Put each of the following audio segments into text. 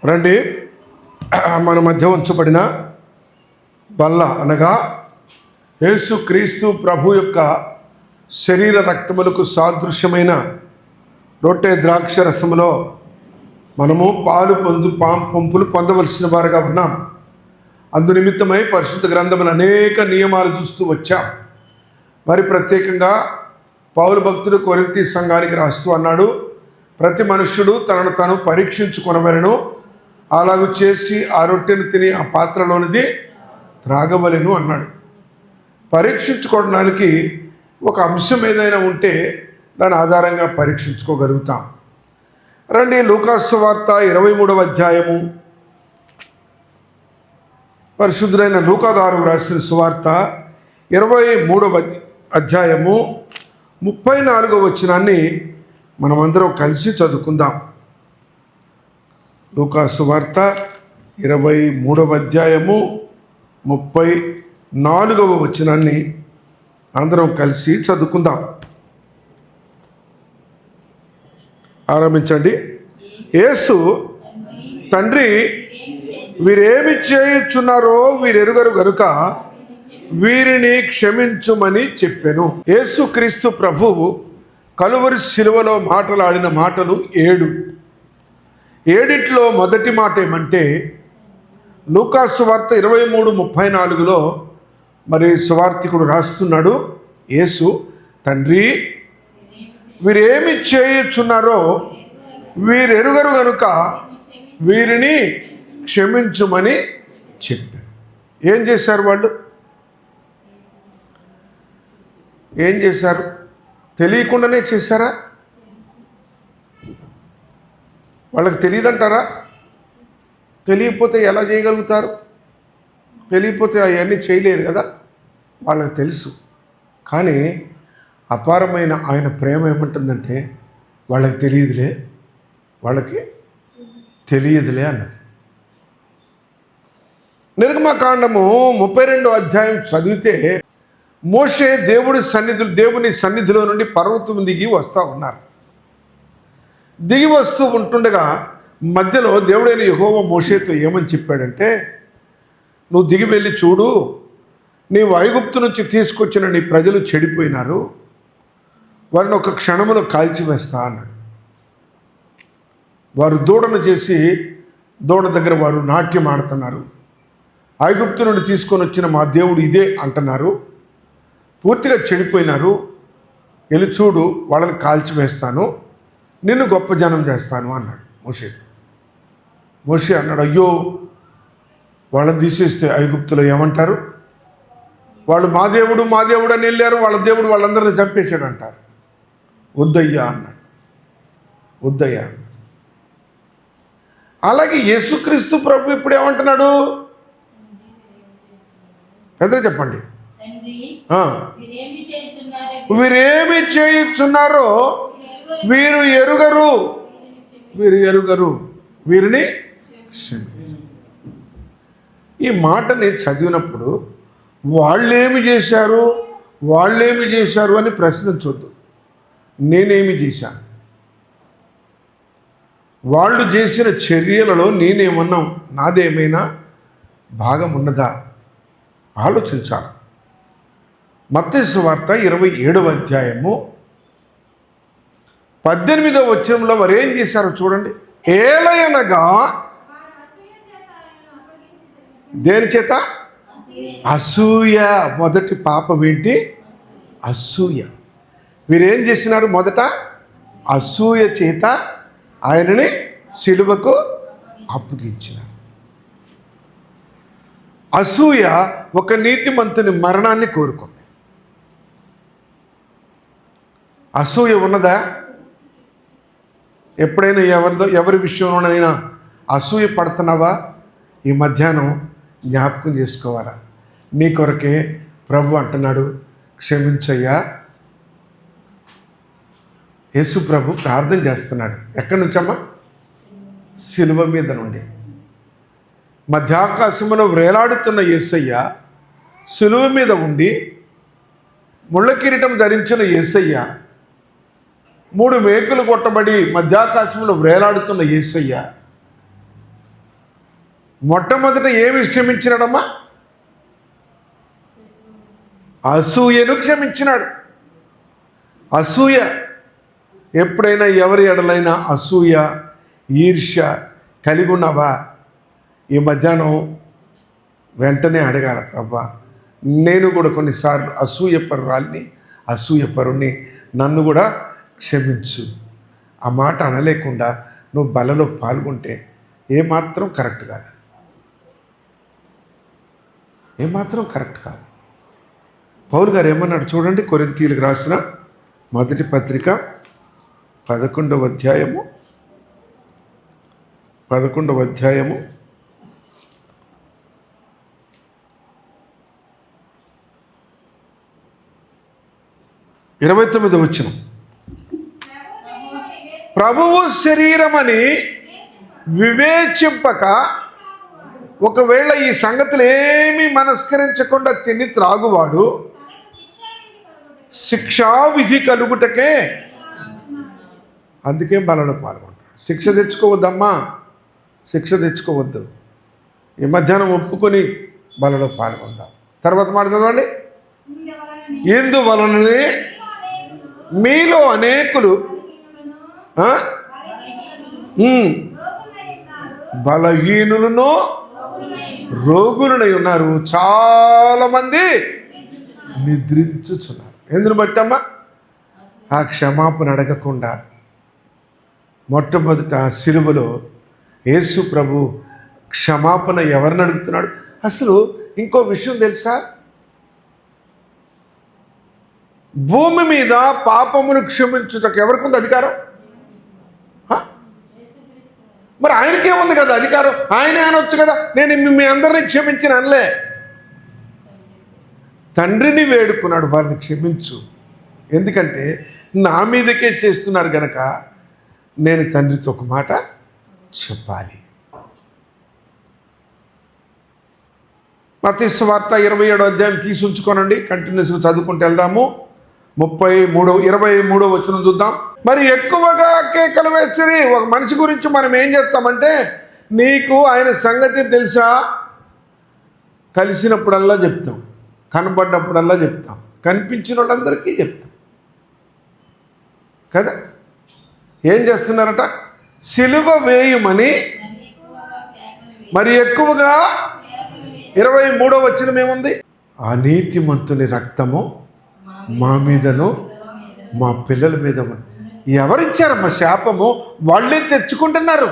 రండి, మన మధ్య ఉంచబడిన బల్ల అనగా యేసుక్రీస్తు ప్రభు యొక్క శరీర రక్తములకు సాదృశ్యమైన రొట్టె ద్రాక్ష రసములో మనము పంపులు పొందవలసిన వారుగా ఉన్నాం. అందు నిమిత్తమై పరిశుద్ధ గ్రంథములు అనేక నియమాలు చూస్తూ వచ్చాం. మరి ప్రత్యేకంగా పౌలు భక్తుడు కొరింథీ సంఘానికి రాస్తూ అన్నాడు, ప్రతి మనుష్యుడు తనను తాను పరీక్షించుకొనవలెను, అలాగూ చేసి ఆ రొట్టెను తిని ఆ పాత్రలోనిది త్రాగవలెను అన్నాడు. పరీక్షించుకోవడానికి ఒక అంశం ఏదైనా ఉంటే దాని ఆధారంగా పరీక్షించుకోగలుగుతాం. రండి, లూకాసు సువార్త 23వ అధ్యాయము, పరిశుద్ధుడైన లూకా గారు రాసిన సువార్త 23వ అధ్యాయము 34వ వచనాన్ని మనమందరం కలిసి చదువుకుందాం. లూకాసు సువార్త 23వ అధ్యాయము 34వ వచనాన్ని అందరం కలిసి చదువుకుందాం. ఆరంభించండి. యేసు, తండ్రి, వీరేమి చేయుచున్నారో వీరెరుగరు గనుక వీరిని క్షమించుమని చెప్పెను. యేసుక్రీస్తు ప్రభువు కలువరి శిలువలో మాటలాడిన మాటలు 7. 7 మొదటి మాట ఏమంటే, లూకాసు సువార్త 23:34లో మరి సువార్తికుడు రాస్తున్నాడు, యేసు, తండ్రి, వీరేమి చేయుచున్నారో వీరెరుగరు గనుక వీరిని క్షమించుమని చెప్పారు. ఏం చేశారు వాళ్ళు? ఏం చేశారు? తెలియకుండానే చేశారా? వాళ్ళకి తెలియదంటారా? తెలియకపోతే ఎలా చేయగలుగుతారు? తెలియకపోతే అవన్నీ చేయలేరు కదా. వాళ్ళకి తెలుసు. కానీ అపారమైన ఆయన ప్రేమ ఏమంటుందంటే, వాళ్ళకి తెలియదులే అన్నది. నిర్గమకాండము 32వ అధ్యాయం చదివితే, మోషే దేవుని సన్నిధిలో నుండి పర్వతం దిగి వస్తూ ఉన్నారు. దిగి వస్తూ ఉంటుండగా మధ్యలో దేవుడైన యెహోవా మోషేతో ఏమని చెప్పాడంటే, నువ్వు దిగి వెళ్ళి చూడు, నీవు ఐగుప్తు నుంచి తీసుకొచ్చిన నీ ప్రజలు చెడిపోయినారు, వారిని ఒక క్షణంలో కాల్చివేస్తా అన్నాడు. వారు దూడను చేసి దూడ దగ్గర వారు నాట్యం ఆడుతున్నారు. ఐగుప్తు నుండి తీసుకొని వచ్చిన మా దేవుడు ఇదే అంటున్నారు, పూర్తిగా చెడిపోయినారు, వెళ్ళి చూడు, వాళ్ళని కాల్చివేస్తాను, నిన్ను గొప్ప జనం చేస్తాను అన్నాడు మోషేతో. మోషే అన్నాడు, అయ్యో, వాళ్ళని తీసేస్తే ఐగుప్తులో ఏమంటారు? వాళ్ళు మా దేవుడు అని వెళ్ళారు, వాళ్ళ దేవుడు వాళ్ళందరినీ చంపేశాడు అంటారు. వద్దయ్యా అన్నాడు. వద్దయ్యా. అలాగే యేసుక్రీస్తు ప్రభు ఇప్పుడు ఏమంటున్నాడు? పెద్దగా చెప్పండి. వీరేమి చేయుచున్నారో వీరు ఎరుగరు వీరిని క్షమించు. ఈ మాటని చదివినప్పుడు వాళ్ళేమి చేశారు అని ప్రశ్నించొద్దు. నేనేమి చేశాను? వాళ్ళు చేసిన చర్యలలో నేనేమన్నా, నాదేమైనా భాగం ఉన్నదా ఆలోచించాలి. మత్తయి సువార్త 27వ అధ్యాయము 18వ వచనంలో వారు ఏం చేశారో చూడండి. ఏలయనగా దేని చేత? అసూయ. మొదటి పాపం ఏంటి? అసూయ. వీరేం చేసినారు? మొదట అసూయ చేత ఆయనని సిలువకు అప్పగించినారు. అసూయ ఒక నీతిమంతుని మరణాన్ని కోరుకుంది. అసూయ ఉన్నదా? ఎప్పుడైనా ఎవరి విషయంలోనైనా అసూయ పడుతున్నావా? ఈ మధ్యాహ్నం జ్ఞాపకం చేసుకోవాలా. నీ కొరకే ప్రభు అంటున్నాడు, క్షమించయ్యా. యేసు ప్రభు ప్రార్థన చేస్తున్నాడు. ఎక్కడి నుంచమ్మా? సిలువ మీద నుండి. మధ్యాకాశంలో వేలాడుతున్న యేసయ్య సిలువ మీద ఉండి, ముళ్ళ కిరీటం ధరించిన యేసయ్య, 3 మేకులు కొట్టబడి మధ్యాకాశంలో వేలాడుతున్న యేసయ్య మొట్టమొదట ఏమి క్షమించినాడమ్మా? అసూయను క్షమించినాడు. అసూయ ఎప్పుడైనా ఎవరి ఎడలైనా అసూయ, ఈర్ష్య కలిగి ఉన్నావా? ఈ మధ్యాహ్నం వెంటనే అడగాల, ప్రభా నేను కూడా కొన్నిసార్లు అసూయపరుని, నన్ను కూడా క్షమించు. ఆ మాట అనలేకుండా నువ్వు బలలో పాల్గొంటే ఏమాత్రం కరెక్ట్ కాదు, ఏమాత్రం కరెక్ట్ కాదు. పౌలు గారు ఏమన్నాడు చూడండి, కొరింథీయులకు రాసిన మొదటి పత్రిక 11వ అధ్యాయము 29వ వచనం. ప్రభువు శరీరమని వివేచింపక ఒకవేళ ఈ సంగతులు ఏమీ మనస్కరించకుండా తిని త్రాగువాడు శిక్షావిధి కలుగుటకే, అందుకే బలలో పాల్గొంటాడు. శిక్ష తెచ్చుకోవద్దమ్మా, శిక్ష తెచ్చుకోవద్దు. ఈ మధ్యాహ్నం ఒప్పుకొని బలలో పాల్గొందాం. తర్వాత మాట చదవండి. ఇందువలననే మీలో అనేకులు బలహీనులను రోగులనై ఉన్నారు, చాలామంది నిద్రించుచున్నారు. ఎందును బట్టమ్మా? ఆ క్షమాపణ అడగకుండా మొట్టమొదట సిలువలో యేసు ప్రభు క్షమాపణ ఎవరిని అడుగుతున్నాడు? అసలు ఇంకో విషయం తెలుసా? భూమి మీద పాపమును క్షమించుటకు ఎవరికి ఉంది అధికారం? మరి ఆయనకే ఉంది కదా అధికారం. ఆయనే అనొచ్చు కదా, నేను మీ అందరినీ క్షమించిన అనలే. తండ్రిని వేడుకున్నాడు, వాళ్ళని క్షమించు, ఎందుకంటే నా మీదకే చేస్తున్నారు గనక నేను తండ్రితో ఒక మాట చెప్పాలి. మత్తయి సువార్త 27వ అధ్యాయం తీసి ఉంచుకోనండి, కంటిన్యూస్గా చదువుకుంటూ వెళ్దాము. 23వ వచనం చూద్దాం. మరి ఎక్కువగా కేకలు వేసి, ఒక మనిషి గురించి మనం ఏం చేస్తామంటే, నీకు ఆయన సంగతి తెలుసా? కలిసినప్పుడల్లా చెప్తాం, కనబడ్డప్పుడల్లా చెప్తాం, కనిపించిన వాళ్ళందరికీ చెప్తాం కదా. ఏం చేస్తున్నారట? సిలువ వేయమని మరి ఎక్కువగా 23వ వచనం ఏముంది? ఆ నీతిమంతుని రక్తము మా మీదను మా పిల్లల మీద ఉంది. ఎవరిచ్చారమ్మా శాపము? వాళ్ళే తెచ్చుకుంటున్నారు.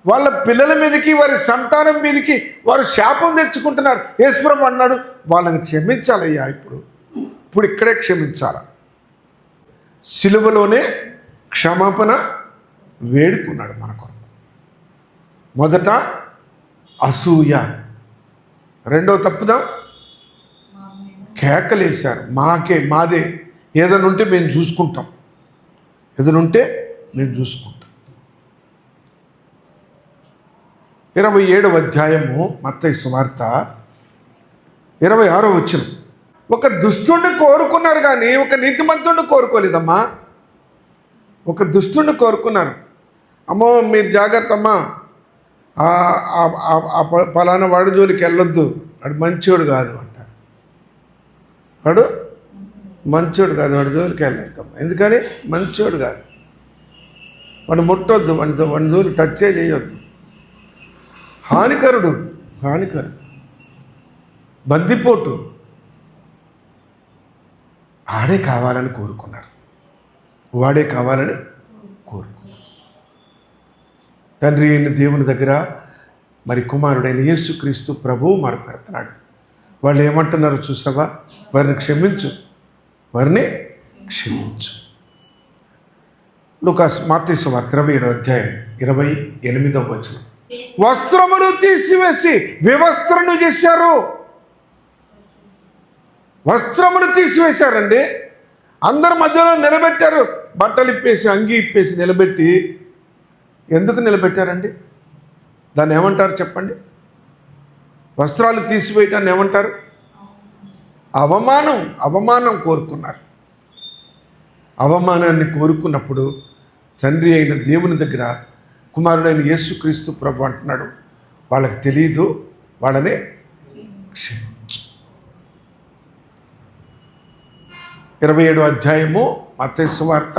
వాళ్ళ పిల్లల మీదకి, వారి సంతానం మీదకి వారు శాపం తెచ్చుకుంటున్నారు. యేసుప్రభు అన్నాడు, వాళ్ళని క్షమించాలయ్యా, ఇప్పుడు ఇక్కడే క్షమించాల. సిలువలోనే క్షమాపణ వేడుకున్నాడు మన కొరకు. మొదట అసూయ, రెండవ తప్పుదాం కేకలేశారు, మాదే, ఏదైనా ఉంటే మేము చూసుకుంటాం, ఏదైనా ఉంటే మేము చూసుకుంటాం. 27వ అధ్యాయము మత్తయి సువార్త 26వ వచనం. ఒక దుష్టుడిని కోరుకున్నారు కానీ ఒక నీతిమంతుడిని కోరుకోలేదమ్మా. ఒక దుష్టుడిని కోరుకున్నారు. అమ్మో మీరు జాగ్రత్త అమ్మా, పలానా వాడి జోలికి వెళ్ళొద్దు, వాడు మంచోడు కాదు అంటారు. వాడు మంచోడు కాదు, వాడి జోలికి వెళ్ళొద్దాం. ఎందుకని? మంచోడు కాదు, వాడు ముట్టొద్దు, వాడి జోలి టచ్ చేయొద్దు, హానికరుడు, బందిపోటు. వాడే కావాలని కోరుకున్నారు. తండ్రి అయిన దేవుని దగ్గర మరి కుమారుడైన యేసుక్రీస్తు ప్రభువు మొరపెడుతున్నాడు. వాళ్ళు ఏమంటున్నారో చూసావా? వారిని క్షమించు. మత్తయి సువార్త 27వ అధ్యాయం 28వ వచనం. వస్త్రమును తీసివేసి వివస్త్రను చేశారు. వస్త్రమును తీసివేశారండి. అందరి మధ్యలో నిలబెట్టారు. బట్టలు ఇప్పేసి, అంగి ఇప్పేసి నిలబెట్టి, ఎందుకు నిలబెట్టారండి? దాన్ని ఏమంటారు చెప్పండి? వస్త్రాలు తీసివేయటాన్ని ఏమంటారు? అవమానం కోరుకున్నారు. అవమానాన్ని కోరుకున్నప్పుడు తండ్రి అయిన దేవుని దగ్గర కుమారుడైన యేసుక్రీస్తు ప్రభు అంటున్నాడు, వాళ్ళకి తెలియదు, వాళ్ళని క్షమించు. 27వ అధ్యాయము మత్తయి సువార్త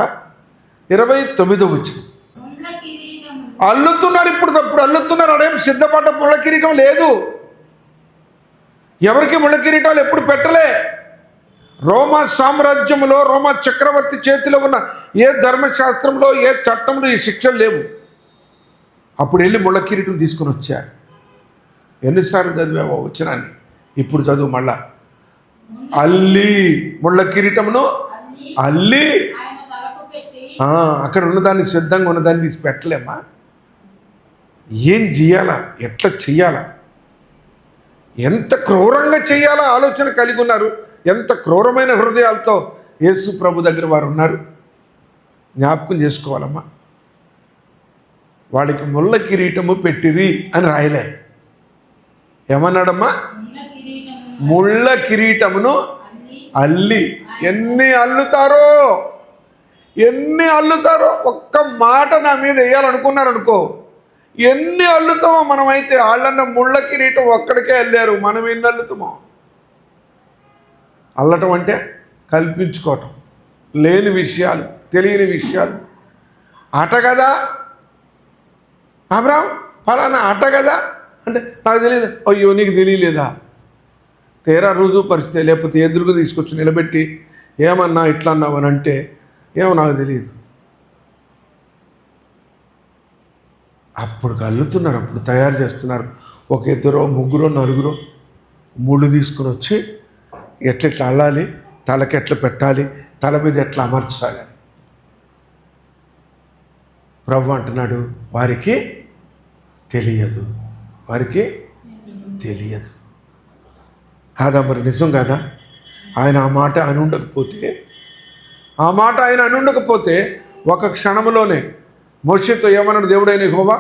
29వ వచనం. అల్లుతున్నారు, ఇప్పుడు అల్లుతున్నారు. అదేం సిద్ధపడ్డ ముళ్ళ కిరీటం లేదు. ఎవరికి ముళ్ళ కిరీటాలు ఎప్పుడు పెట్టలే. రోమా సామ్రాజ్యంలో రోమా చక్రవర్తి చేతిలో ఉన్న ఏ ధర్మశాస్త్రంలో ఏ చట్టంలో ఈ శిక్షలు లేవు. అప్పుడు వెళ్ళి ముళ్ళ కిరీటం తీసుకొని వచ్చారు. ఎన్నిసార్లు చదివావో వచనాన్ని, ఇప్పుడు చదువు మళ్ళా. అల్లి, ముళ్ళ కిరీటమును అల్లి, అక్కడ ఉన్నదాన్ని సిద్ధంగా ఉన్నదాన్ని తీసి పెట్టలేమా? ఏం చేయాలా, ఎట్లా చెయ్యాలా, ఎంత క్రూరంగా చెయ్యాలా ఆలోచన కలిగి ఉన్నారు. ఎంత క్రూరమైన హృదయాలతో యేసు ప్రభు దగ్గర వారు ఉన్నారు. జ్ఞాపకం చేసుకోవాలమ్మా. వాళ్ళకి ముళ్ళ కిరీటము పెట్టిరి అని రాయలే. ఏమన్నాడమ్మా? ముళ్ళ కిరీటమును అల్లి. ఎన్ని అల్లుతారో ఒక్క మాట నా మీద వేయాలనుకున్నారనుకో, ఎన్ని అల్లుతామో మనమైతే. వాళ్ళన్న ముళ్ళ కిరీటం ఒక్కడికే అల్లారు, మనం ఎన్ని అల్లుతామో. అల్లటం అంటే కల్పించుకోవటం, లేని విషయాలు, తెలియని విషయాలు. ఆట కదా అబ్రాం, ఫలానా ఆట కదా అంటే నాకు తెలియదు. అయ్యో నీకు తెలియలేదా? తీరా రుజువు పరిస్థితి, లేకపోతే ఎదురుగా తీసుకొచ్చి నిలబెట్టి ఏమన్నా ఇట్లా అన్నావు అని అంటే ఏమో నాకు తెలియదు. అప్పుడు కల్లుతున్నారు, అప్పుడు తయారు చేస్తున్నారు. ఒక 2 3 4 ముళ్ళు తీసుకుని వచ్చి ఎట్లెట్లా అల్లాలి, తలకి ఎట్లా పెట్టాలి, తల మీద ఎట్లా అమర్చాలి అని ప్రభు అంటున్నాడు. వారికి తెలియదు కాదా? మరి నిజం కాదా? ఆయన ఆ మాట అని ఉండకపోతే ఒక క్షణంలోనే మోషేతో ఏమన్నాడు దేవుడైన యెహోవా?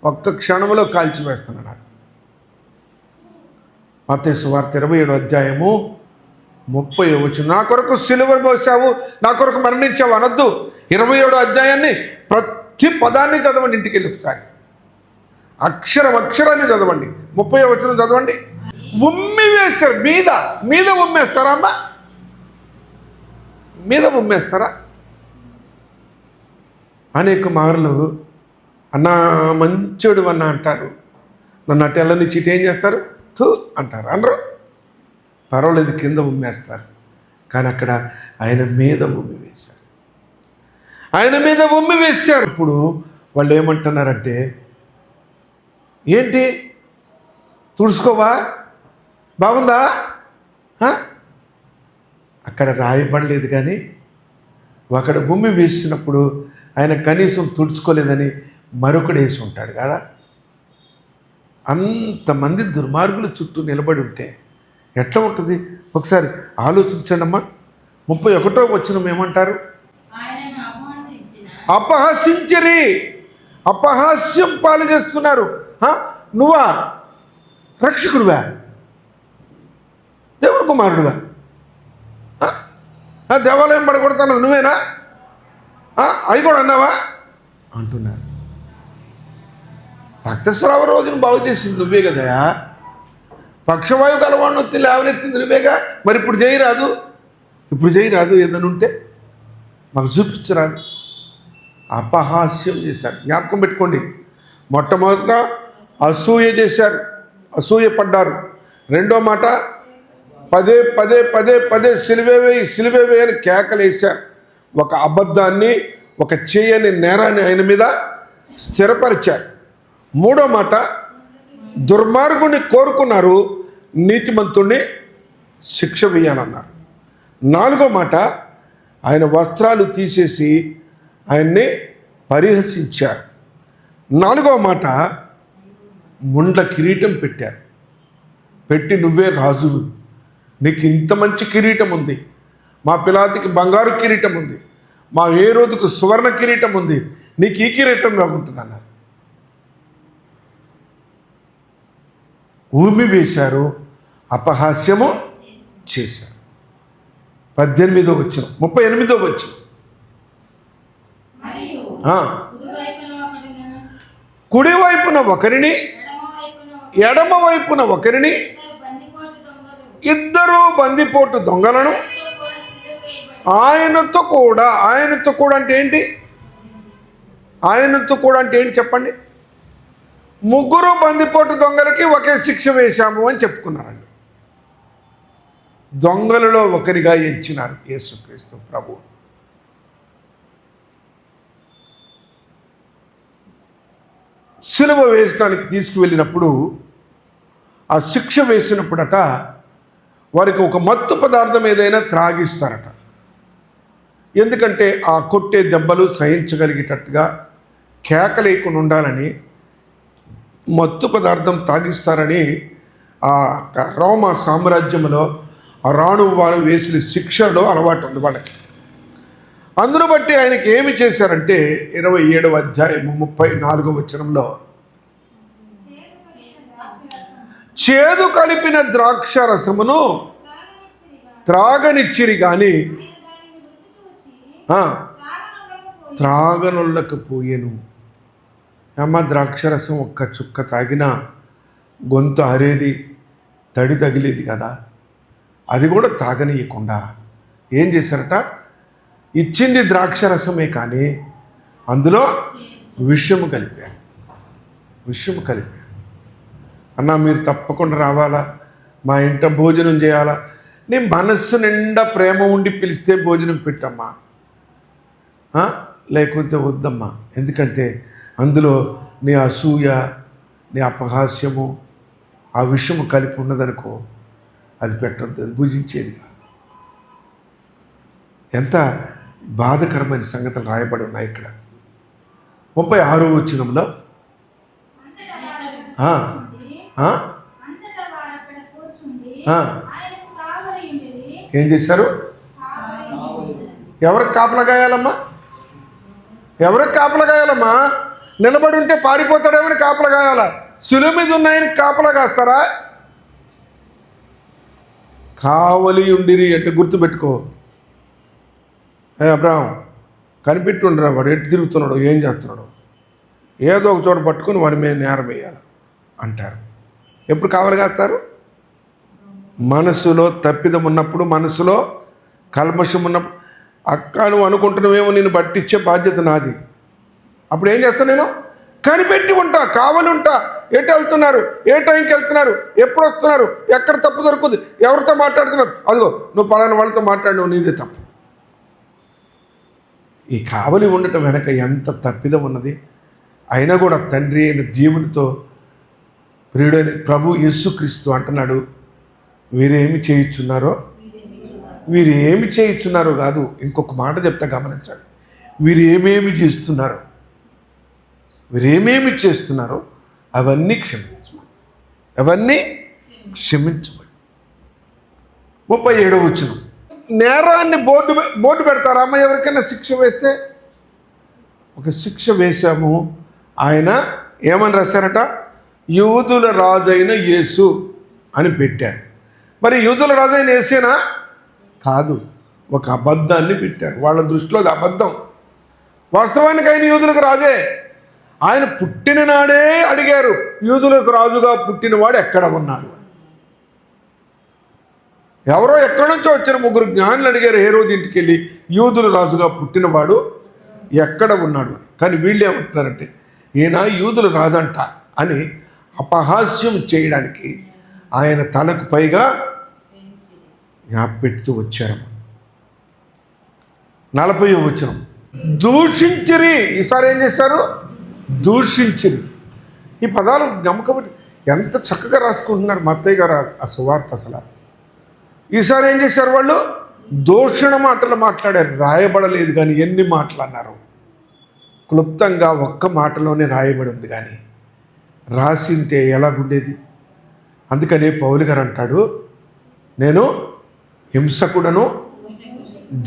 ఒక్క క్షణంలో కాల్చివేస్తున్నాడు. మత్తయి సువార్త 27వ అధ్యాయము 30వ వచనం. నా కొరకు సిలువ మోసావు, నా కొరకు మరణించావు అనొద్దు. 27వ అధ్యాయాన్ని ప్రతి పదాన్ని చదవండి, ఇంటికి వెళ్ళి ఒకసారి అక్షరాన్ని చదవండి. 30వ వచనం చదవండి. ఉమ్మి వేశారు, మీద ఉమ్మేస్తారా అమ్మా? మీద ఉమ్మేస్తారా? అనేక మార్లు అన్నా మంచోడు అన్న అంటారు, నన్ను అటు ఎల్లని చీటి ఏం చేస్తారు? తూ అంటారు. అనరు, పర్వాలేదు, కింద ఉమ్మేస్తారు. కానీ అక్కడ ఆయన మీద ఉమ్మి వేశారు. ఇప్పుడు వాళ్ళు ఏమంటున్నారంటే, ఏంటి తుడుచుకోవా, బాగుందా? అక్కడ రాయబడలేదు. కానీ అక్కడ ఉమ్మి వేసినప్పుడు ఆయన కనీసం తుడుచుకోలేదని మరొకడు వేసి ఉంటాడు కదా. అంతమంది దుర్మార్గుల చుట్టూ నిలబడి ఉంటే ఎట్లా ఉంటుంది? ఒకసారి ఆలోచించండి అమ్మా. 31వ వచనం ఏమంటారు? అపహాసించరి, అపహాస్యం పాలు చేస్తున్నారు. నువ్వా రక్షకుడువా, దేవుని కుమారుడువా, దేవాలయం పడగొడతాను నువ్వేనా, అవి కూడా అన్నావా అంటున్నారు. రక్తస్రావ రోగిని బాగు చేసింది నువ్వే కదా. పక్షవాయు కలవాడిని వచ్చి లేవనెత్తింది నువ్వేగా. మరి ఇప్పుడు చేయరాదు, ఏదైనా ఉంటే మాకు చూపించరాదు. అపహాస్యం చేశారు. జ్ఞాపకం పెట్టుకోండి. మొట్టమొదట అసూయ చేశారు, అసూయపడ్డారు. రెండో మాట పదే సిలువేవే అని కేకలేశారు. ఒక అబద్ధాన్ని, ఒక చేయని నేరాన్ని ఆయన మీద స్థిరపరిచారు. మూడో మాట దుర్మార్గుని కోరుకున్నారు, నీతిమంతుణ్ణి శిక్ష వేయాలన్నారు. నాలుగో మాట ఆయన వస్త్రాలు తీసేసి ఆయన్ని పరిహసించారు. నాలుగో మాట ముండ్ల కిరీటం పెట్టారు. పెట్టి నువ్వే రాజువు, నీకు ఇంత మంచి కిరీటం ఉంది, మా పిలాతికి బంగారు కిరీటం ఉంది, మా హేరోదుకు సువర్ణ కిరీటం ఉంది, నీకు ఈ కిరీటం బాగుంటుంది అన్నారు. ఊమి వేశారు, అపహాస్యము చేశారు. 18వ వచనం, 38వ వచనం. కుడివైపున ఒకరిని ఎడమ వైపున ఒకరిని, ఇద్దరు బందిపోటు దొంగలను ఆయనతో కూడా అంటే ఏంటి? ఆయనతో కూడా అంటే ఏంటి చెప్పండి? ముగ్గురు బందిపోటు దొంగలకి ఒకే శిక్ష వేశాము అని చెప్పుకున్నారండి. దొంగలలో ఒకరిగా ఎంచినారు యేసుక్రీస్తు ప్రభు. సిలువ వేయడానికి తీసుకువెళ్ళినప్పుడు, ఆ శిక్ష వేసినప్పుడట వారికి ఒక మత్తు పదార్థం ఏదైనా త్రాగిస్తారట. ఎందుకంటే ఆ కొట్టే దెబ్బలు సహించగలిగేటట్టుగా కేకలేకుండా ఉండాలని మత్తు పదార్థం తాగిస్తారని ఆ రోమ సామ్రాజ్యంలో ఆ రాణువు వారు వేసిన శిక్షలో అలవాటు ఉంది వాళ్ళకి. అందును బట్టి ఆయనకి ఏమి చేశారంటే 27వ అధ్యాయం 34వ వచనంలో, చేదు కలిపిన ద్రాక్ష రసమును త్రాగనిచ్చిరి కానీ త్రాగనొల్లకపోయెను. అమ్మ, ద్రాక్షరసం ఒక్క చుక్క తాగినా గొంతు అరేది, తడి తగిలేది కదా. అది కూడా తాగనీయకుండా ఏం చేశారట? ఇచ్చింది ద్రాక్షరసమే కానీ అందులో విషము కలిపాడు. అన్నా, మీరు తప్పకుండా రావాలా, మా ఇంట భోజనం చేయాలా. నీ మనస్సు నిండా ప్రేమ ఉండి పిలిస్తే భోజనం పెట్టమ్మా, లేకపోతే వద్దమ్మా. ఎందుకంటే అందులో నీ అసూయ, నీ అపహాస్యము, ఆ విషయము కలిపి ఉన్నదనుకో, అది పెట్టద్దు, అది భుజించేది కాదు. ఎంత బాధకరమైన సంగతులు రాయబడి ఉన్నాయి ఇక్కడ. 36వ వచనంలో ఏం చేశారు? ఎవరికి కాపలా కాయాలమ్మా? నిలబడి ఉంటే పారిపోతాడేమని కాపలా కాయాలా? సులువు మీద ఉన్నాయని కాపలా కాస్తారా? కావలి ఉండిరి అంటే గుర్తుపెట్టుకో. అబ్రాహం, కనిపెట్టుండరా, వాడు ఎటు తిరుగుతున్నాడు, ఏం చేస్తున్నాడు, ఏదో ఒక చోట పట్టుకుని వాడి మీద నేరం వేయాలి అంటారు. ఎప్పుడు కావలి కాస్తారు? మనసులో తప్పిదం ఉన్నప్పుడు, మనసులో కల్మషం ఉన్నప్పుడు. అక్క, నువ్వు అనుకుంటున్నావేమో, నేను పట్టించే బాధ్యత నాది. అప్పుడు ఏం చేస్తాను? నేను కనిపెట్టి ఉంటా, కావలి ఉంటా. ఎటు వెళ్తున్నారు, ఏ టైంకి వెళ్తున్నారు, ఎప్పుడు వస్తున్నారు, ఎక్కడ తప్పు దొరుకుతుంది, ఎవరితో మాట్లాడుతున్నారు, అదిగో నువ్వు పలానా వాళ్ళతో మాట్లాడినావు, నీదే తప్పు. ఈ కావలి ఉండటం వెనక ఎంత తప్పిదం ఉన్నది. అయినా కూడా తండ్రి అయిన దేవునితో ప్రియుడైన ప్రభు యేసుక్రీస్తు అంటున్నాడు, వీరేమి చేయుచున్నారో కాదు, ఇంకొక మాట చెప్తా గమనించండి. వీరేమేమి చేస్తున్నారో అవన్నీ క్షమించబడి. 37వ వచనం, నేరాన్ని బోర్డు పెడతారా అమ్మ? ఎవరికైనా శిక్ష వేస్తే, ఒక శిక్ష వేశాము, ఆయన ఏమని రాశారట? యూదుల రాజైన యేసు అని పెట్టారు. మరి యూదుల రాజైన యేసేనా? కాదు, ఒక అబద్ధాన్ని పెట్టారు. వాళ్ళ దృష్టిలో అది అబద్ధం. వాస్తవానికి ఆయన యూదులకు రాజే. ఆయన పుట్టిన నాడే అడిగారు, యూదులకు రాజుగా పుట్టినవాడు ఎక్కడ ఉన్నాడు అని. ఎవరో ఎక్కడి నుంచో వచ్చిన 3 జ్ఞానులు అడిగారు హేరోదు ఇంటికి వెళ్ళి, యూదుల రాజుగా పుట్టినవాడు ఎక్కడ ఉన్నాడు అని. కానీ వీళ్ళు ఏమంటున్నారంటే, ఈయన యూదుల రాజంట అని అపహాస్యం చేయడానికి ఆయన తలకు పైగా పెడుతూ వచ్చారు. 40వ వచనం, దూషించిరి. ఈసారి ఏం చేశారు? దూషించిరి. ఈ పదాలు నమ్మకబట్టి ఎంత చక్కగా రాసుకుంటున్నారు మత్తయ్య గారు ఆ సువార్త. అసలు ఈసారి ఏం చేశారు? వాళ్ళు దూషణ మాటలు మాట్లాడారు. రాయబడలేదు కానీ ఎన్ని మాటలు అన్నారు. క్లుప్తంగా ఒక్క మాటలోనే రాయబడి ఉంది, కానీ రాసింటే ఎలాగుండేది. అందుకనే పౌలు గారు అంటాడు, నేను హింసకుడను,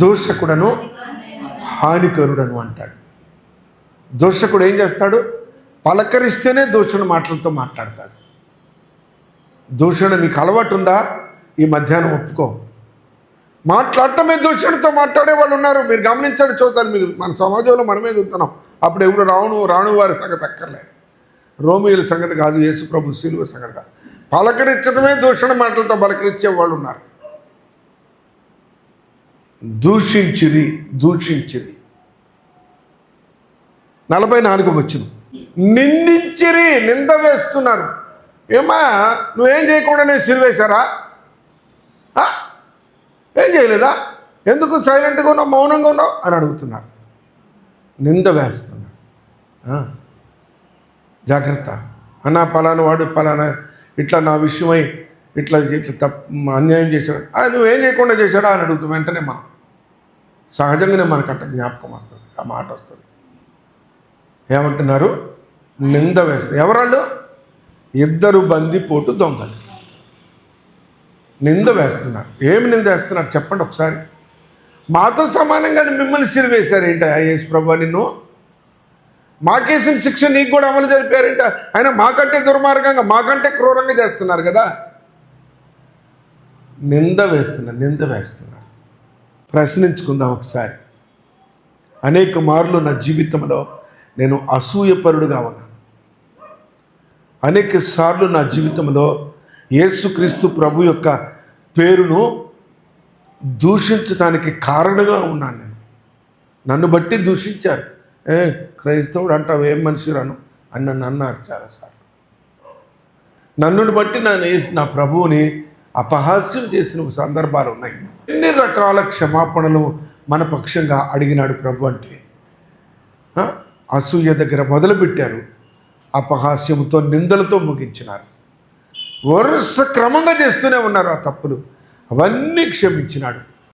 దూషకుడను, హానికరుడను అంటాడు. దూషకుడు ఏం చేస్తాడు? పలకరిస్తేనే దూషణ మాటలతో మాట్లాడతాడు. దూషణ నీకు అలవాటు ఉందా? ఈ మధ్యాహ్నం ఒప్పుకో. మాట్లాడటమే దూషణతో మాట్లాడే వాళ్ళు ఉన్నారు. మీరు గమనించండి, చూద్దాం. మీరు మన సమాజంలో మనమే చూస్తున్నాం. అప్పుడు ఎవరు రాణు వారి సంగతి అక్కర్లేదు. రోమియోల సంగతి కాదు, యేసు ప్రభు శిలువ సంగతి కాదు. పలకరించడమే దూషణ మాటలతో పలకరించే వాళ్ళు ఉన్నారు. దూషించిరి 44 వచనం, నిందించిరి, నింద వేస్తున్నారు. ఏమా నువ్వేం చేయకుండానే సిలువేశారా? ఏం చేయలేదా? ఎందుకు సైలెంట్గా ఉన్నావు, మౌనంగా ఉన్నావు అని అడుగుతున్నారు. నింద వేస్తున్నారు. జాగ్రత్త అన్న, పలానా వాడు పలానా ఇట్లా నా విషయమై ఇట్లా అన్యాయం చేశాడు, నువ్వేం చేయకుండా చేశాడా అని అడుగుతాం. వెంటనే మనం సహజంగానే మనకు అట్ట జ్ఞాపకం వస్తుంది, ఆ మాట వస్తుంది. ఏమంటున్నారు? నింద వేస్తారు. ఎవరాళ్ళు? 2 బందిపోటు దొంగలు నింద వేస్తున్నారు. ఏమి నింద వేస్తున్నారు చెప్పండి ఒకసారి. మాతో సమానంగా మిమ్మల్ని సిలువేశారు ఏంటి యేసు ప్రభు? నిన్ను మాకేసిన శిక్ష నీకు కూడా అమలు జరిపారేంట? ఆయన మాకంటే దుర్మార్గంగా, మాకంటే క్రూరంగా చేస్తున్నారు కదా. నింద వేస్తున్నారు. ప్రశ్నించుకుందాం ఒకసారి. అనేక మార్లు నా జీవితంలో నేను అసూయపరుడుగా ఉన్నాను. అనేక సార్లు నా జీవితంలో యేసుక్రీస్తు ప్రభు యొక్క పేరును దూషించడానికి కారణంగా ఉన్నాను. నన్ను బట్టి దూషించారు. క్రైస్తవుడు అంటావు, ఏం మనిషి రాను అని నన్ను అన్నారు చాలాసార్లు. నన్నుని బట్టి నా ప్రభువుని అపహాస్యం చేసిన సందర్భాలు ఉన్నాయి. ఎన్ని రకాల క్షమాపణలు మన పక్షంగా అడిగినాడు ప్రభు అంటే, అసూయ దగ్గర మొదలుపెట్టారు, అపహాస్యంతో నిందలతో ముగించినారు. వరుస క్రమంగా చేస్తూనే ఉన్నారు ఆ తప్పులు. అవన్నీ క్షమించినాడు.